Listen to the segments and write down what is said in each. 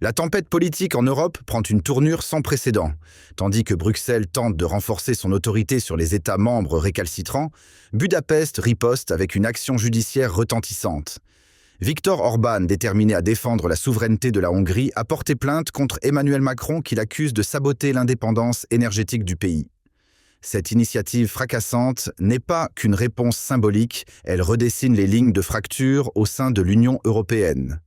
La tempête politique en Europe prend une tournure sans précédent. Tandis que Bruxelles tente de renforcer son autorité sur les États membres récalcitrants, Budapest riposte avec une action judiciaire retentissante. Viktor Orban, déterminé à défendre la souveraineté de la Hongrie, a porté plainte contre Emmanuel Macron qui l'accuse de saboter l'indépendance énergétique du pays. Cette initiative fracassante n'est pas qu'une réponse symbolique, elle redessine les lignes de fracture au sein de l'Union européenne.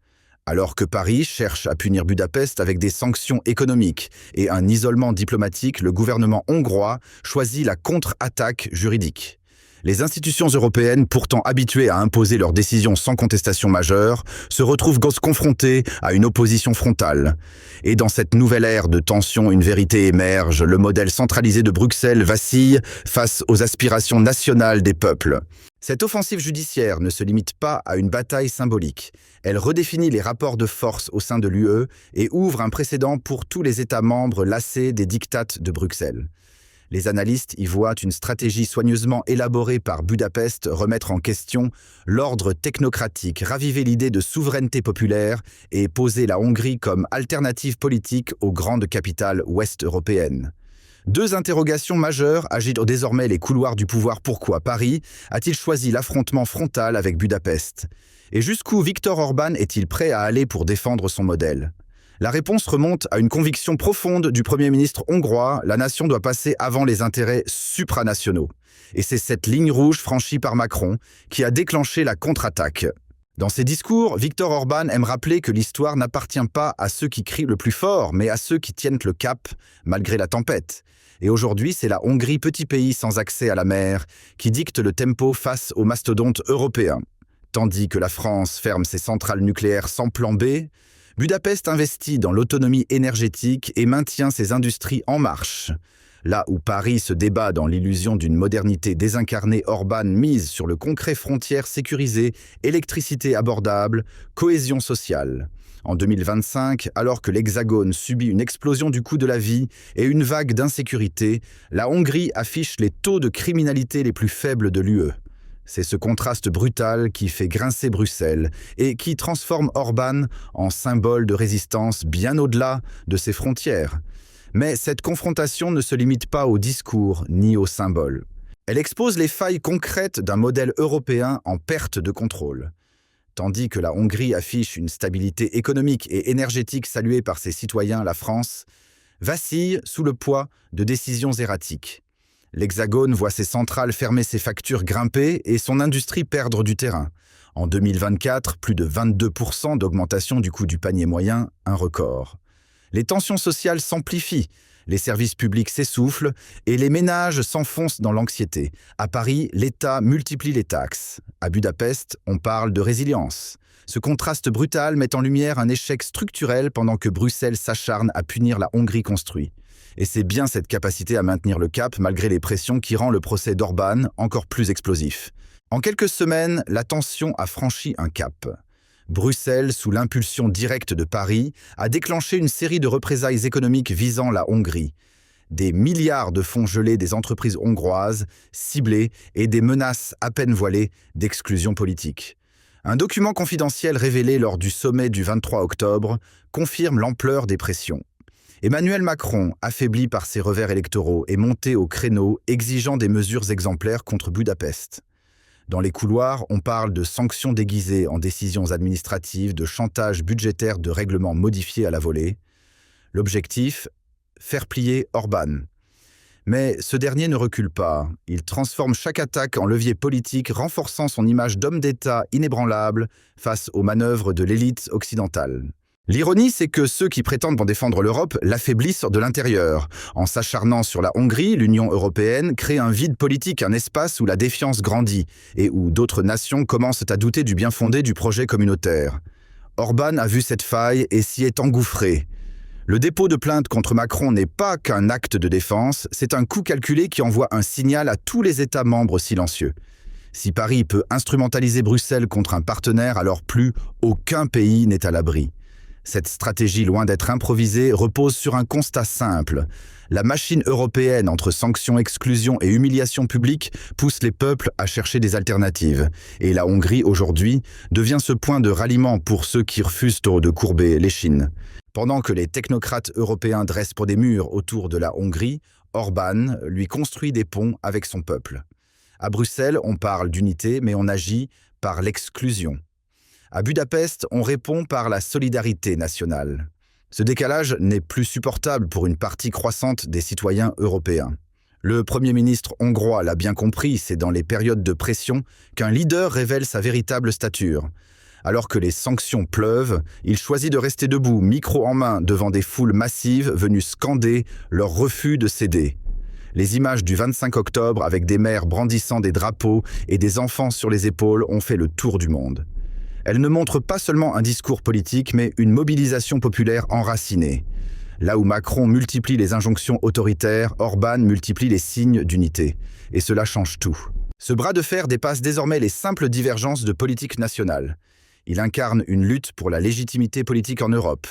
Alors que Paris cherche à punir Budapest avec des sanctions économiques et un isolement diplomatique, le gouvernement hongrois choisit la contre-attaque juridique. Les institutions européennes, pourtant habituées à imposer leurs décisions sans contestation majeure, se retrouvent confrontées à une opposition frontale. Et dans cette nouvelle ère de tension, une vérité émerge, le modèle centralisé de Bruxelles vacille face aux aspirations nationales des peuples. Cette offensive judiciaire ne se limite pas à une bataille symbolique. Elle redéfinit les rapports de force au sein de l'UE et ouvre un précédent pour tous les États membres lassés des diktats de Bruxelles. Les analystes y voient une stratégie soigneusement élaborée par Budapest remettre en question l'ordre technocratique, raviver l'idée de souveraineté populaire et poser la Hongrie comme alternative politique aux grandes capitales ouest-européennes. Deux interrogations majeures agitent désormais les couloirs du pouvoir. Pourquoi Paris a-t-il choisi l'affrontement frontal avec Budapest? Et jusqu'où Viktor Orban est-il prêt à aller pour défendre son modèle? La réponse remonte à une conviction profonde du Premier ministre hongrois, la nation doit passer avant les intérêts supranationaux. Et c'est cette ligne rouge franchie par Macron qui a déclenché la contre-attaque. Dans ses discours, Viktor Orban aime rappeler que l'histoire n'appartient pas à ceux qui crient le plus fort, mais à ceux qui tiennent le cap malgré la tempête. Et aujourd'hui, c'est la Hongrie, petit pays sans accès à la mer, qui dicte le tempo face aux mastodontes européens. Tandis que la France ferme ses centrales nucléaires sans plan B, Budapest investit dans l'autonomie énergétique et maintient ses industries en marche. Là où Paris se débat dans l'illusion d'une modernité désincarnée, Orban mise sur le concret: frontières sécurisées, électricité abordable, cohésion sociale. En 2025, alors que l'Hexagone subit une explosion du coût de la vie et une vague d'insécurité, la Hongrie affiche les taux de criminalité les plus faibles de l'UE. C'est ce contraste brutal qui fait grincer Bruxelles et qui transforme Orban en symbole de résistance bien au-delà de ses frontières. Mais cette confrontation ne se limite pas au discours ni aux symboles. Elle expose les failles concrètes d'un modèle européen en perte de contrôle. Tandis que la Hongrie affiche une stabilité économique et énergétique saluée par ses citoyens, la France vacille sous le poids de décisions erratiques. L'Hexagone voit ses centrales fermer, ses factures grimper et son industrie perdre du terrain. En 2024, plus de 22% d'augmentation du coût du panier moyen, un record. Les tensions sociales s'amplifient, les services publics s'essoufflent et les ménages s'enfoncent dans l'anxiété. À Paris, l'État multiplie les taxes. À Budapest, on parle de résilience. Ce contraste brutal met en lumière un échec structurel pendant que Bruxelles s'acharne à punir la Hongrie construite. Et c'est bien cette capacité à maintenir le cap malgré les pressions qui rend le procès d'Orban encore plus explosif. En quelques semaines, la tension a franchi un cap. Bruxelles, sous l'impulsion directe de Paris, a déclenché une série de représailles économiques visant la Hongrie. Des milliards de fonds gelés des entreprises hongroises, ciblées, et des menaces à peine voilées d'exclusion politique. Un document confidentiel révélé lors du sommet du 23 octobre confirme l'ampleur des pressions. Emmanuel Macron, affaibli par ses revers électoraux, est monté au créneau exigeant des mesures exemplaires contre Budapest. Dans les couloirs, on parle de sanctions déguisées en décisions administratives, de chantage budgétaire, de règlements modifiés à la volée. L'objectif, faire plier Orban. Mais ce dernier ne recule pas. Il transforme chaque attaque en levier politique, renforçant son image d'homme d'État inébranlable face aux manœuvres de l'élite occidentale. L'ironie, c'est que ceux qui prétendent défendre l'Europe l'affaiblissent de l'intérieur. En s'acharnant sur la Hongrie, l'Union européenne crée un vide politique, un espace où la défiance grandit et où d'autres nations commencent à douter du bien-fondé du projet communautaire. Orban a vu cette faille et s'y est engouffré. Le dépôt de plainte contre Macron n'est pas qu'un acte de défense, c'est un coup calculé qui envoie un signal à tous les États membres silencieux. Si Paris peut instrumentaliser Bruxelles contre un partenaire, alors plus aucun pays n'est à l'abri. Cette stratégie, loin d'être improvisée, repose sur un constat simple. La machine européenne entre sanctions, exclusions et humiliations publiques pousse les peuples à chercher des alternatives. Et la Hongrie, aujourd'hui, devient ce point de ralliement pour ceux qui refusent de courber l'échine. Pendant que les technocrates européens dressent pour des murs autour de la Hongrie, Orbán lui construit des ponts avec son peuple. À Bruxelles, on parle d'unité, mais on agit par l'exclusion. À Budapest, on répond par la solidarité nationale. Ce décalage n'est plus supportable pour une partie croissante des citoyens européens. Le Premier ministre hongrois l'a bien compris, c'est dans les périodes de pression qu'un leader révèle sa véritable stature. Alors que les sanctions pleuvent, il choisit de rester debout, micro en main, devant des foules massives venues scander leur refus de céder. Les images du 25 octobre avec des mères brandissant des drapeaux et des enfants sur les épaules ont fait le tour du monde. Elles ne montrent pas seulement un discours politique, mais une mobilisation populaire enracinée. Là où Macron multiplie les injonctions autoritaires, Orbán multiplie les signes d'unité. Et cela change tout. Ce bras de fer dépasse désormais les simples divergences de politique nationale. Il incarne une lutte pour la légitimité politique en Europe.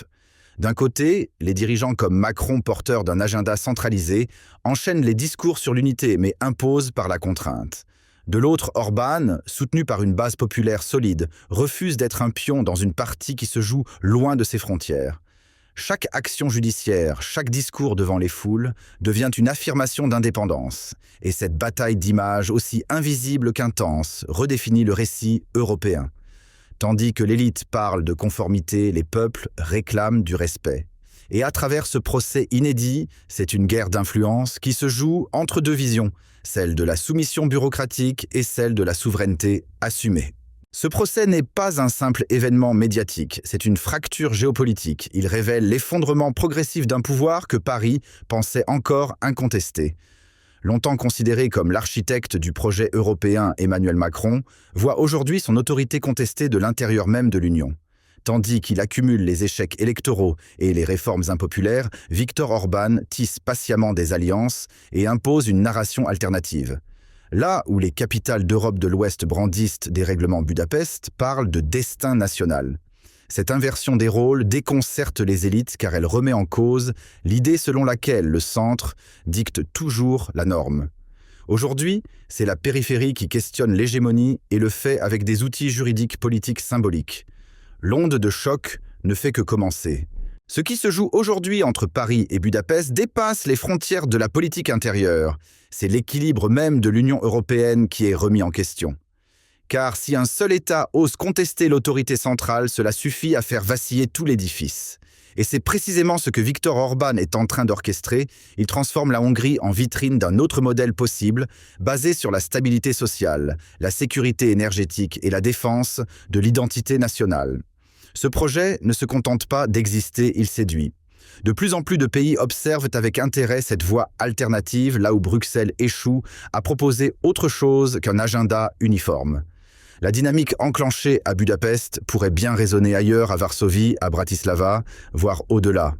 D'un côté, les dirigeants comme Macron, porteurs d'un agenda centralisé, enchaînent les discours sur l'unité, mais imposent par la contrainte. De l'autre, Orbán, soutenu par une base populaire solide, refuse d'être un pion dans une partie qui se joue loin de ses frontières. Chaque action judiciaire, chaque discours devant les foules devient une affirmation d'indépendance. Et cette bataille d'images, aussi invisible qu'intense, redéfinit le récit européen. Tandis que l'élite parle de conformité, les peuples réclament du respect. Et à travers ce procès inédit, c'est une guerre d'influence qui se joue entre deux visions, celle de la soumission bureaucratique et celle de la souveraineté assumée. Ce procès n'est pas un simple événement médiatique, c'est une fracture géopolitique. Il révèle l'effondrement progressif d'un pouvoir que Paris pensait encore incontesté. Longtemps considéré comme l'architecte du projet européen, Emmanuel Macron voit aujourd'hui son autorité contestée de l'intérieur même de l'Union. Tandis qu'il accumule les échecs électoraux et les réformes impopulaires, Viktor Orbán tisse patiemment des alliances et impose une narration alternative. Là où les capitales d'Europe de l'Ouest brandissent des règlements Budapest, parlent de destin national. Cette inversion des rôles déconcerte les élites car elle remet en cause l'idée selon laquelle le centre dicte toujours la norme. Aujourd'hui, c'est la périphérie qui questionne l'hégémonie et le fait avec des outils juridiques politiques symboliques. L'onde de choc ne fait que commencer. Ce qui se joue aujourd'hui entre Paris et Budapest dépasse les frontières de la politique intérieure. C'est l'équilibre même de l'Union européenne qui est remis en question. Car si un seul État ose contester l'autorité centrale, cela suffit à faire vaciller tout l'édifice. Et c'est précisément ce que Viktor Orbán est en train d'orchestrer. Il transforme la Hongrie en vitrine d'un autre modèle possible, basé sur la stabilité sociale, la sécurité énergétique et la défense de l'identité nationale. Ce projet ne se contente pas d'exister, il séduit. De plus en plus de pays observent avec intérêt cette voie alternative, là où Bruxelles échoue à proposer autre chose qu'un agenda uniforme. La dynamique enclenchée à Budapest pourrait bien résonner ailleurs, à Varsovie, à Bratislava, voire au-delà.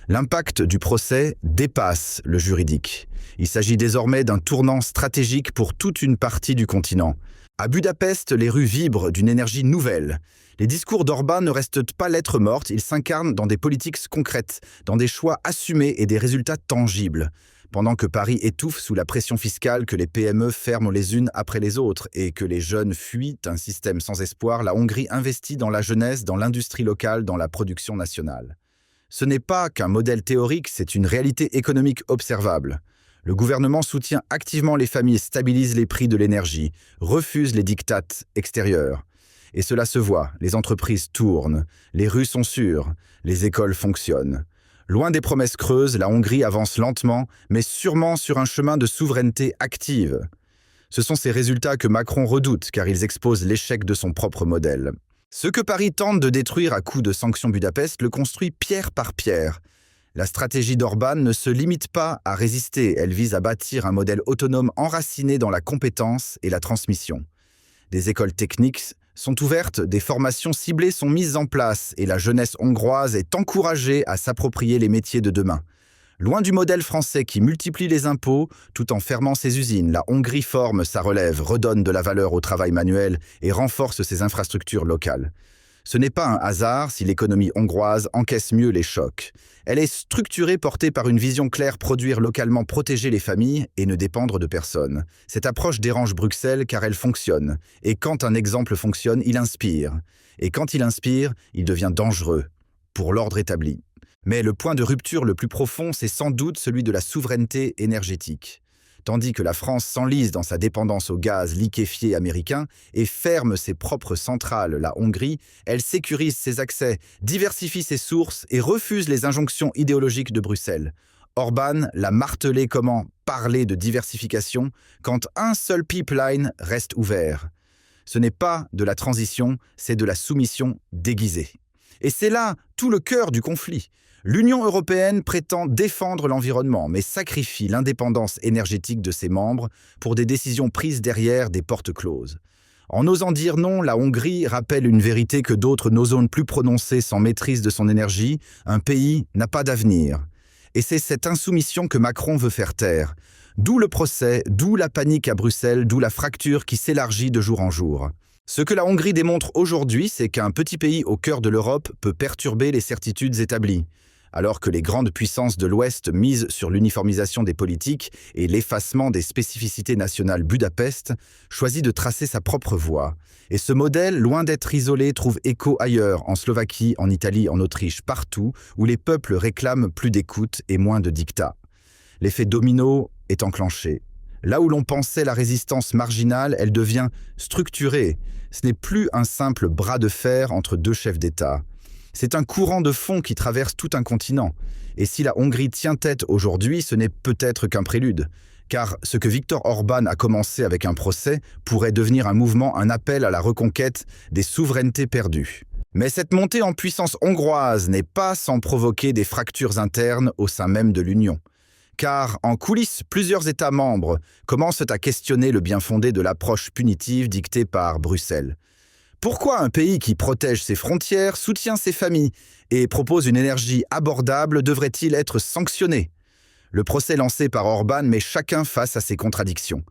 L'impact du procès dépasse le juridique. Il s'agit désormais d'un tournant stratégique pour toute une partie du continent. À Budapest, les rues vibrent d'une énergie nouvelle. Les discours d'Orbán ne restent pas lettre morte, ils s'incarnent dans des politiques concrètes, dans des choix assumés et des résultats tangibles. Pendant que Paris étouffe sous la pression fiscale, que les PME ferment les unes après les autres et que les jeunes fuient un système sans espoir, la Hongrie investit dans la jeunesse, dans l'industrie locale, dans la production nationale. Ce n'est pas qu'un modèle théorique, c'est une réalité économique observable. Le gouvernement soutient activement les familles, stabilise les prix de l'énergie, refuse les diktats extérieurs. Et cela se voit, les entreprises tournent, les rues sont sûres, les écoles fonctionnent. Loin des promesses creuses, la Hongrie avance lentement, mais sûrement sur un chemin de souveraineté active. Ce sont ces résultats que Macron redoute, car ils exposent l'échec de son propre modèle. Ce que Paris tente de détruire à coups de sanctions Budapest le construit pierre par pierre. La stratégie d'Orbán ne se limite pas à résister, elle vise à bâtir un modèle autonome enraciné dans la compétence et la transmission. Des écoles techniques sont ouvertes, des formations ciblées sont mises en place et la jeunesse hongroise est encouragée à s'approprier les métiers de demain. Loin du modèle français qui multiplie les impôts tout en fermant ses usines, la Hongrie forme sa relève, redonne de la valeur au travail manuel et renforce ses infrastructures locales. Ce n'est pas un hasard si l'économie hongroise encaisse mieux les chocs. Elle est structurée, portée par une vision claire: produire localement, protéger les familles et ne dépendre de personne. Cette approche dérange Bruxelles car elle fonctionne. Et quand un exemple fonctionne, il inspire. Et quand il inspire, il devient dangereux pour l'ordre établi. Mais le point de rupture le plus profond, c'est sans doute celui de la souveraineté énergétique. Tandis que la France s'enlise dans sa dépendance au gaz liquéfié américain et ferme ses propres centrales, la Hongrie, elle sécurise ses accès, diversifie ses sources et refuse les injonctions idéologiques de Bruxelles. Orban l'a martelé: comment parler de diversification quand un seul pipeline reste ouvert? Ce n'est pas de la transition, c'est de la soumission déguisée. Et c'est là tout le cœur du conflit. L'Union européenne prétend défendre l'environnement, mais sacrifie l'indépendance énergétique de ses membres pour des décisions prises derrière des portes closes. En osant dire non, la Hongrie rappelle une vérité que d'autres n'osent plus prononcer: sans maîtrise de son énergie, un pays n'a pas d'avenir. Et c'est cette insoumission que Macron veut faire taire. D'où le procès, d'où la panique à Bruxelles, d'où la fracture qui s'élargit de jour en jour. Ce que la Hongrie démontre aujourd'hui, c'est qu'un petit pays au cœur de l'Europe peut perturber les certitudes établies. Alors que les grandes puissances de l'Ouest misent sur l'uniformisation des politiques et l'effacement des spécificités nationales, Budapest choisit de tracer sa propre voie. Et ce modèle, loin d'être isolé, trouve écho ailleurs, en Slovaquie, en Italie, en Autriche, partout où les peuples réclament plus d'écoute et moins de dictats. L'effet domino est enclenché. Là où l'on pensait la résistance marginale, elle devient structurée. Ce n'est plus un simple bras de fer entre deux chefs d'État. C'est un courant de fond qui traverse tout un continent. Et si la Hongrie tient tête aujourd'hui, ce n'est peut-être qu'un prélude. Car ce que Viktor Orban a commencé avec un procès pourrait devenir un mouvement, un appel à la reconquête des souverainetés perdues. Mais cette montée en puissance hongroise n'est pas sans provoquer des fractures internes au sein même de l'Union. Car en coulisses, plusieurs États membres commencent à questionner le bien-fondé de l'approche punitive dictée par Bruxelles. Pourquoi un pays qui protège ses frontières, soutient ses familles et propose une énergie abordable devrait-il être sanctionné? Le procès lancé par Orban met chacun face à ses contradictions.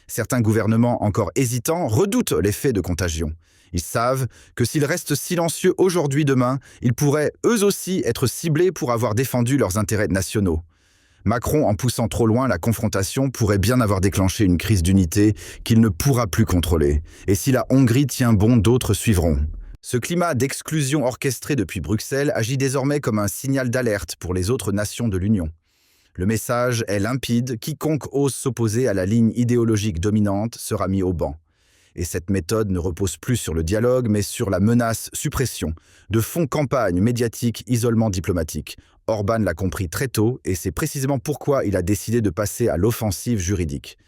Certains gouvernements encore hésitants redoutent l'effet de contagion. Ils savent que s'ils restent silencieux aujourd'hui, demain, ils pourraient eux aussi être ciblés pour avoir défendu leurs intérêts nationaux. Macron, en poussant trop loin la confrontation, pourrait bien avoir déclenché une crise d'unité qu'il ne pourra plus contrôler. Et si la Hongrie tient bon, d'autres suivront. Ce climat d'exclusion orchestré depuis Bruxelles agit désormais comme un signal d'alerte pour les autres nations de l'Union. Le message est limpide: quiconque ose s'opposer à la ligne idéologique dominante sera mis au banc. Et cette méthode ne repose plus sur le dialogue, mais sur la menace suppression, de fond campagne médiatique, isolement diplomatique. Orban l'a compris très tôt et c'est précisément pourquoi il a décidé de passer à l'offensive juridique.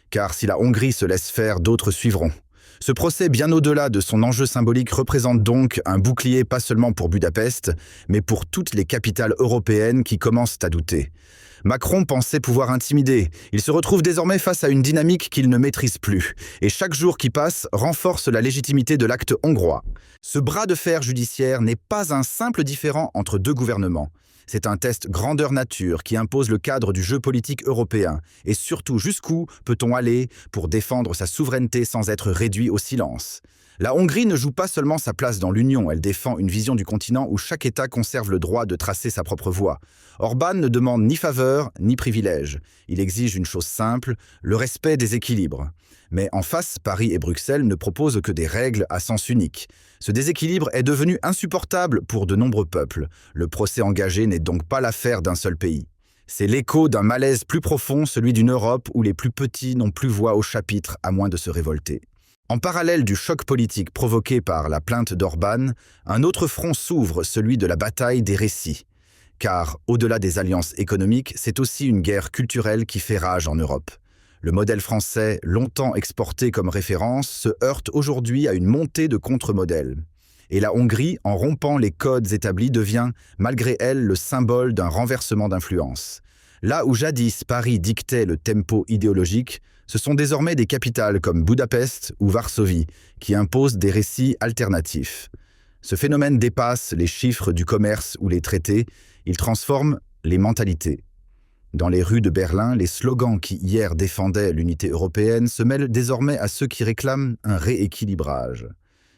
Car si la Hongrie se laisse faire, d'autres suivront. Ce procès, bien au-delà de son enjeu symbolique, représente donc un bouclier pas seulement pour Budapest, mais pour toutes les capitales européennes qui commencent à douter. Macron pensait pouvoir intimider. Il se retrouve désormais face à une dynamique qu'il ne maîtrise plus. Et chaque jour qui passe renforce la légitimité de l'acte hongrois. Ce bras de fer judiciaire n'est pas un simple différend entre deux gouvernements. C'est un test grandeur nature qui impose le cadre du jeu politique européen. Et surtout, jusqu'où peut-on aller pour défendre sa souveraineté sans être réduit au silence? La Hongrie ne joue pas seulement sa place dans l'Union, elle défend une vision du continent où chaque État conserve le droit de tracer sa propre voie. Orban ne demande ni faveur ni privilège. Il exige une chose simple, le respect des équilibres. Mais en face, Paris et Bruxelles ne proposent que des règles à sens unique. Ce déséquilibre est devenu insupportable pour de nombreux peuples. Le procès engagé n'est donc pas l'affaire d'un seul pays. C'est l'écho d'un malaise plus profond, celui d'une Europe où les plus petits n'ont plus voix au chapitre à moins de se révolter. En parallèle du choc politique provoqué par la plainte d'Orban, un autre front s'ouvre, celui de la bataille des récits. Car, au-delà des alliances économiques, c'est aussi une guerre culturelle qui fait rage en Europe. Le modèle français, longtemps exporté comme référence, se heurte aujourd'hui à une montée de contre-modèles. Et la Hongrie, en rompant les codes établis, devient, malgré elle, le symbole d'un renversement d'influence. Là où jadis Paris dictait le tempo idéologique, ce sont désormais des capitales comme Budapest ou Varsovie qui imposent des récits alternatifs. Ce phénomène dépasse les chiffres du commerce ou les traités, il transforme les mentalités. Dans les rues de Berlin, les slogans qui hier défendaient l'unité européenne se mêlent désormais à ceux qui réclament un rééquilibrage.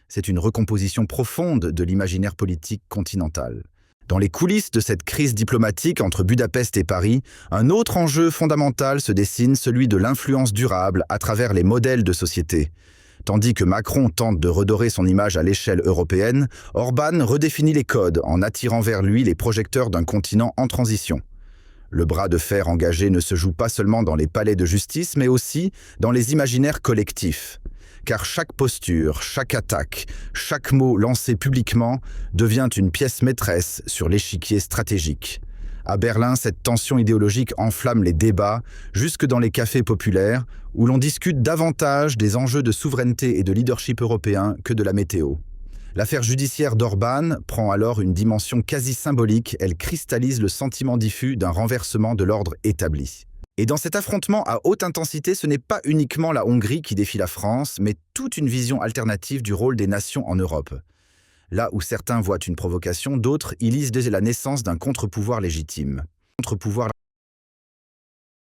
C'est une recomposition profonde de l'imaginaire politique continental. Dans les coulisses de cette crise diplomatique entre Budapest et Paris, un autre enjeu fondamental se dessine, celui de l'influence durable à travers les modèles de société. Tandis que Macron tente de redorer son image à l'échelle européenne, Orbán redéfinit les codes en attirant vers lui les projecteurs d'un continent en transition. Le bras de fer engagé ne se joue pas seulement dans les palais de justice, mais aussi dans les imaginaires collectifs. Car chaque posture, chaque attaque, chaque mot lancé publiquement devient une pièce maîtresse sur l'échiquier stratégique. À Berlin, cette tension idéologique enflamme les débats, jusque dans les cafés populaires, où l'on discute davantage des enjeux de souveraineté et de leadership européen que de la météo. L'affaire judiciaire d'Orbán prend alors une dimension quasi symbolique, elle cristallise le sentiment diffus d'un renversement de l'ordre établi. Et dans cet affrontement à haute intensité, ce n'est pas uniquement la Hongrie qui défie la France, mais toute une vision alternative du rôle des nations en Europe. Là où certains voient une provocation, d'autres y lisent dès la naissance d'un contre-pouvoir légitime. Contre-pouvoir